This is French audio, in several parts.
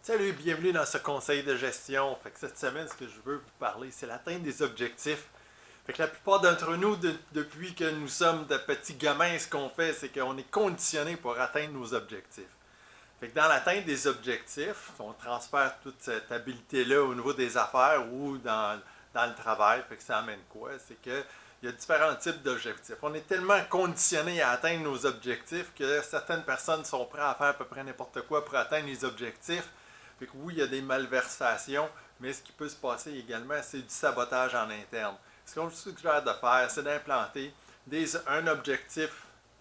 Salut, bienvenue dans ce conseil de gestion. Cette semaine, ce que je veux vous parler, c'est l'atteinte des objectifs. La plupart d'entre nous, depuis que nous sommes de petits gamins, ce qu'on fait, c'est qu'on est conditionné pour atteindre nos objectifs. Dans l'atteinte des objectifs, on transfère toute cette habileté-là au niveau des affaires ou dans le travail. Ça amène quoi? C'est que il y a différents types d'objectifs. On est tellement conditionné à atteindre nos objectifs que certaines personnes sont prêtes à faire à peu près n'importe quoi pour atteindre les objectifs. Oui, il y a des malversations, mais ce qui peut se passer également, c'est du sabotage en interne. Ce qu'on suggère de faire, c'est d'implanter un objectif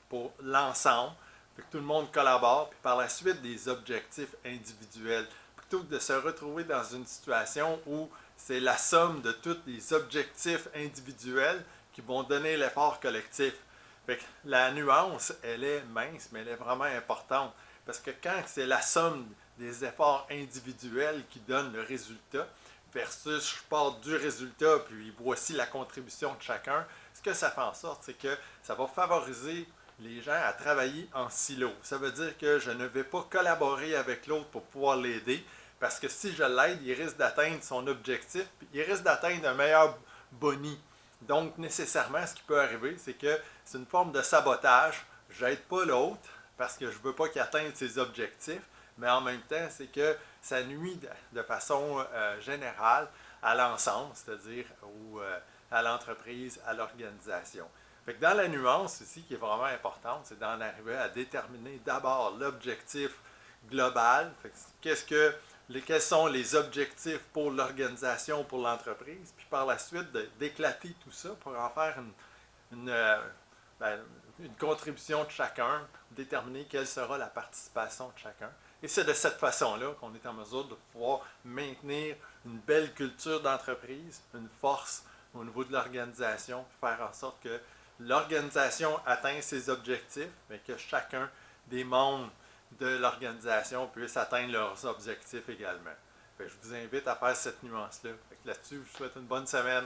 pour l'ensemble, que tout le monde collabore, puis par la suite des objectifs individuels, plutôt que de se retrouver dans une situation où c'est la somme de tous les objectifs individuels qui vont donner l'effort collectif. La nuance, elle est mince, mais elle est vraiment importante. Parce que quand c'est la somme des efforts individuels qui donnent le résultat, versus je pars du résultat, puis voici la contribution de chacun, ce que ça fait en sorte, c'est que ça va favoriser les gens à travailler en silo. Ça veut dire que je ne vais pas collaborer avec l'autre pour pouvoir l'aider, parce que si je l'aide, il risque d'atteindre son objectif, puis il risque d'atteindre un meilleur boni. Donc, nécessairement, ce qui peut arriver, c'est que c'est une forme de sabotage. Je n'aide pas l'autre parce que je ne veux pas qu'il atteigne ses objectifs, mais en même temps, c'est que ça nuit de façon générale à l'ensemble, c'est-à-dire à l'entreprise, à l'organisation. Dans la nuance ici, qui est vraiment importante, c'est d'en arriver à déterminer d'abord l'objectif global. Quels sont les objectifs pour l'organisation, pour l'entreprise, puis par la suite d'éclater tout ça pour en faire une, euh, ben, une contribution de chacun, déterminer quelle sera la participation de chacun. Et c'est de cette façon-là qu'on est en mesure de pouvoir maintenir une belle culture d'entreprise, une force au niveau de l'organisation, faire en sorte que l'organisation atteint ses objectifs, mais que chacun des membres de l'organisation puisse atteindre leurs objectifs également. Je vous invite à faire cette nuance-là. Là-dessus, je vous souhaite une bonne semaine.